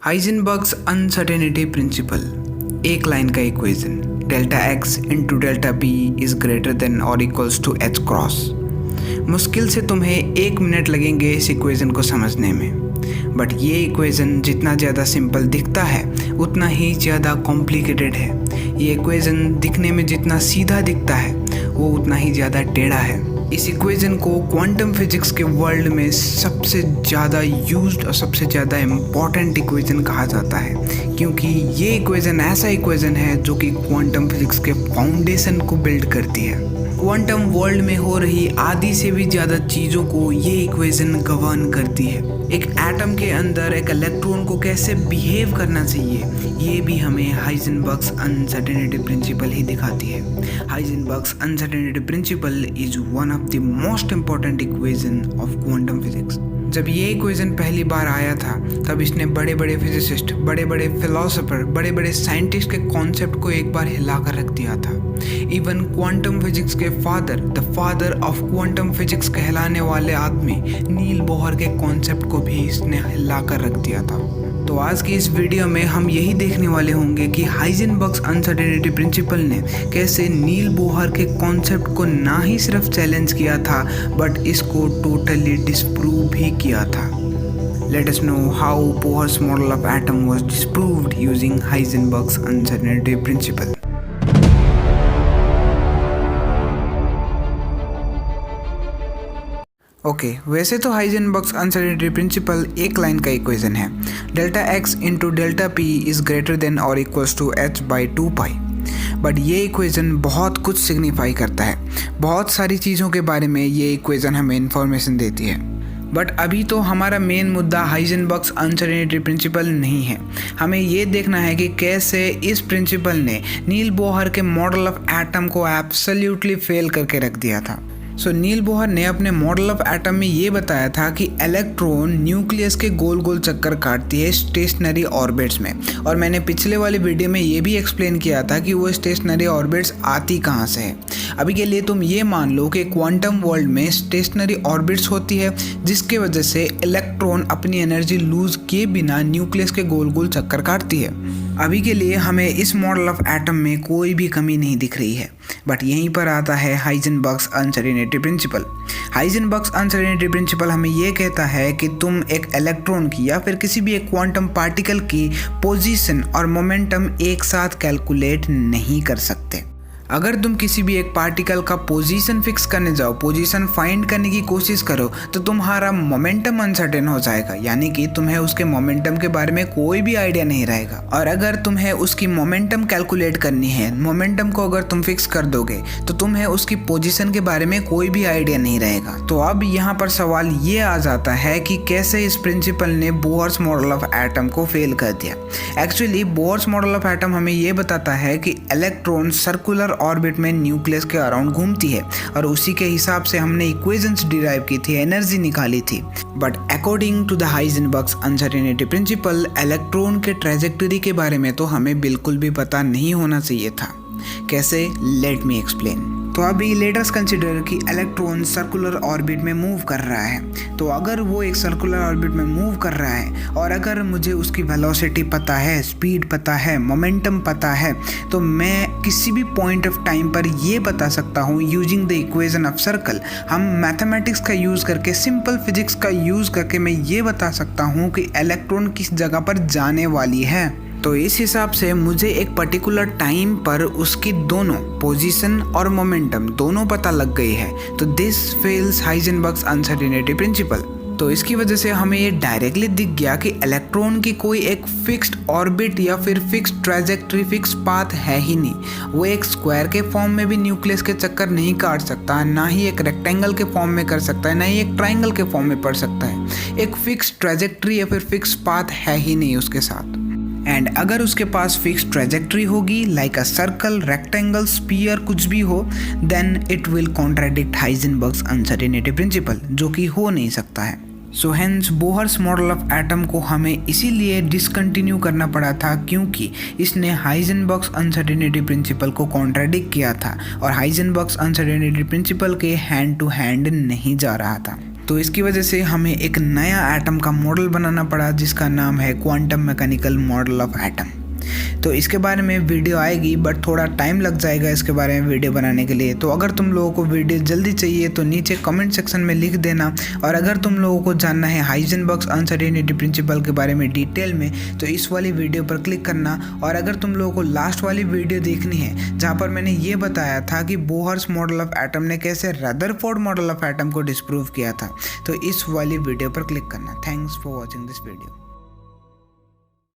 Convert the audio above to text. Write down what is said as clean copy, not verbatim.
हाइजेनबर्ग्स uncertainty principle, एक line का equation delta x into delta B is greater than और equals to H cross. मुश्किल से तुम्हें 1 मिनट लगेंगे इस इक्वेशन को समझने में, बट ये इक्वेशन जितना ज़्यादा सिंपल दिखता है उतना ही ज़्यादा कॉम्प्लिकेटेड है। ये इक्वेशन दिखने में जितना सीधा दिखता है वो उतना ही ज़्यादा टेढ़ा है। इस इक्वेशन को क्वांटम फिजिक्स के वर्ल्ड में सबसे ज़्यादा यूज्ड और सबसे ज़्यादा इम्पॉर्टेंट इक्वेशन कहा जाता है, क्योंकि ये इक्वेशन ऐसा इक्वेशन है जो कि क्वांटम फिजिक्स के फाउंडेशन को बिल्ड करती है। क्वांटम वर्ल्ड में हो रही आधी से भी ज़्यादा चीज़ों को ये इक्वेशन गवर्न करती है। एक एटम के अंदर एक इलेक्ट्रॉन को कैसे बिहेव करना चाहिए ये भी हमें हाइजेनबर्ग्स अनसर्टेनिटी प्रिंसिपल ही दिखाती है। Heisenberg's uncertainty principle is one of the most important equation of quantum physics. जब ये इक्वेशन पहली बार आया था तब इसने बड़े बड़े फिजिसिस्ट, बड़े बड़े फिलोसोफर, बड़े बड़े साइंटिस्ट के कॉन्सेप्ट को एक बार हिला कर रख दिया था। इवन क्वांटम फिजिक्स के father, the father of quantum physics कहलाने वाले आदमी नील बोहर के कॉन्सेप्ट को भी इसने हिला कर रख दिया था। तो आज की इस वीडियो में हम यही देखने वाले होंगे कि हाइजेनबर्ग्स अनसर्टेनिटी प्रिंसिपल ने कैसे नील बोहर के कॉन्सेप्ट को ना ही सिर्फ चैलेंज किया था बट इसको टोटली डिस्प्रूव भी किया था। Let us know how Bohr's model of atom was disproved using Heisenberg's uncertainty principle. Okay, वैसे तो हाइजेनबर्ग्स अनसर्टेनिटी प्रिंसिपल एक लाइन का इक्वेशन है, delta x into delta P is greater than और equals to H by 2 pi. But ये equation बहुत कुछ signify करता है, बहुत सारी चीज़ों के बारे में ये इक्वेशन हमें इंफॉर्मेशन देती है। बट अभी तो हमारा मेन मुद्दा हाइजेनबर्ग्स अनसर्टेनिटी प्रिंसिपल नहीं है। हमें ये देखना है कि कैसे इस प्रिंसिपल ने नील बोहर के मॉडल ऑफ एटम को एब्सोल्युटली फेल करके रख दिया था। नील बोहर ने अपने मॉडल ऑफ एटम में ये बताया था कि इलेक्ट्रॉन न्यूक्लियस के गोल गोल चक्कर काटती है स्टेशनरी ऑर्बिट्स में, और मैंने पिछले वाली वीडियो में ये भी एक्सप्लेन किया था कि वो स्टेशनरी ऑर्बिट्स आती कहाँ से है। अभी के लिए तुम ये मान लो कि क्वांटम वर्ल्ड में स्टेशनरी ऑर्बिट्स होती है जिसके वजह से इलेक्ट्रॉन अपनी एनर्जी लूज किए बिना न्यूक्लियस के गोल गोल चक्कर काटती है। अभी के लिए हमें इस मॉडल ऑफ एटम में कोई भी कमी नहीं दिख रही है, बट यहीं पर आता है Heisenberg's uncertainty principal. हाइजेनबर्ग्स uncertainty principal हमें यह कहता है कि तुम एक इलेक्ट्रॉन की या फिर किसी भी एक क्वांटम पार्टिकल की पोजीशन और मोमेंटम एक साथ कैलकुलेट नहीं कर सकते। अगर तुम किसी भी एक पार्टिकल का पोजीशन फिक्स करने जाओ, पोजीशन फाइंड करने की कोशिश करो, तो तुम्हारा मोमेंटम अनसर्टेन हो जाएगा, यानी कि तुम्हें उसके मोमेंटम के बारे में कोई भी आइडिया नहीं रहेगा। और अगर तुम्हें उसकी मोमेंटम कैलकुलेट करनी है, मोमेंटम को अगर तुम फिक्स कर दोगे तो तुम्हें उसकी पोजीशन के बारे में कोई भी आइडिया नहीं रहेगा। तो अब यहाँ पर सवाल ये आ जाता है कि कैसे इस प्रिंसिपल ने बोहर्स मॉडल ऑफ एटम को फेल कर दिया। Actually Bohr's model of atom हमें ये बताता है कि इलेक्ट्रॉन सर्कुलर ऑर्बिट में न्यूक्लियस के अराउंड घूमती है, और उसी के हिसाब से हमने इक्वेशंस डिराइव की थी, एनर्जी निकाली थी। But according to the Heisenberg's uncertainty principle, electron के ट्रैजेक्टरी के बारे में तो हमें बिल्कुल भी पता नहीं होना चाहिए था। कैसे? Let me explain. तो अभी लेट अस कंसिडर कि इलेक्ट्रॉन सर्कुलर ऑर्बिट में मूव कर रहा है। तो अगर वो एक सर्कुलर ऑर्बिट में मूव कर रहा है और अगर मुझे उसकी वेलोसिटी पता है, स्पीड पता है, मोमेंटम पता है, तो मैं किसी भी पॉइंट ऑफ टाइम पर ये बता सकता हूँ using the equation of circle. हम मैथमेटिक्स का यूज़ करके, सिंपल फिजिक्स का यूज़ करके मैं ये बता सकता हूँ कि इलेक्ट्रॉन किस जगह पर जाने वाली है। तो इस हिसाब से मुझे एक पर्टिकुलर टाइम पर उसकी दोनों पोजीशन और मोमेंटम दोनों पता लग गई है। तो दिस फेल्स हाइजेनबर्ग्स अनसर्टेनिटी प्रिंसिपल। तो इसकी वजह से हमें ये डायरेक्टली दिख गया कि इलेक्ट्रॉन की कोई एक फिक्स्ड ऑर्बिट या फिर फिक्स्ड ट्रैजेक्टरी, फिक्स पाथ है ही नहीं। वो एक स्क्वायर के फॉर्म में भी न्यूक्लियस के चक्कर नहीं काट सकता, ना ही एक रेक्टेंगल के फॉर्म में कर सकता है, ना ही एक ट्राइंगल के फॉर्म में पढ़ सकता है। एक फिक्स ट्रैजेक्टरी या फिर फिक्स पाथ है ही नहीं उसके साथ। एंड अगर उसके पास फिक्स ट्रैजेक्टरी होगी, like a circle, rectangle, sphere, कुछ भी हो, then it will contradict Heisenberg's uncertainty principle, जो कि हो नहीं सकता है। So hence Bohr's model of atom को हमें इसीलिए डिसकंटिन्यू करना पड़ा था क्योंकि इसने हाइजेनबर्ग्स अनसर्टेनिटी प्रिंसिपल को कॉन्ट्राडिक्ट किया था और हाइजेनबर्ग्स अनसर्टेनिटी प्रिंसिपल के हैंड टू हैंड नहीं जा रहा था। तो इसकी वजह से हमें एक नया एटम का मॉडल बनाना पड़ा जिसका नाम है quantum mechanical model of atom. तो इसके बारे में वीडियो आएगी, बट थोड़ा टाइम लग जाएगा इसके बारे में वीडियो बनाने के लिए। तो अगर तुम लोगों को वीडियो जल्दी चाहिए तो नीचे कमेंट सेक्शन में लिख देना। और अगर तुम लोगों को जानना है हाइजेनबर्ग्स अनसर्टेनिटी प्रिंसिपल के बारे में डिटेल में तो इस वाली वीडियो पर क्लिक करना। और अगर तुम लोगों को लास्ट वाली वीडियो देखनी है जहाँ पर मैंने ये बताया था कि बोहर्स मॉडल ऑफ एटम ने कैसे रदरफोर्ड मॉडल ऑफ एटम को डिस्प्रूव किया था, तो इस वाली वीडियो पर क्लिक करना। Thanks for watching this video.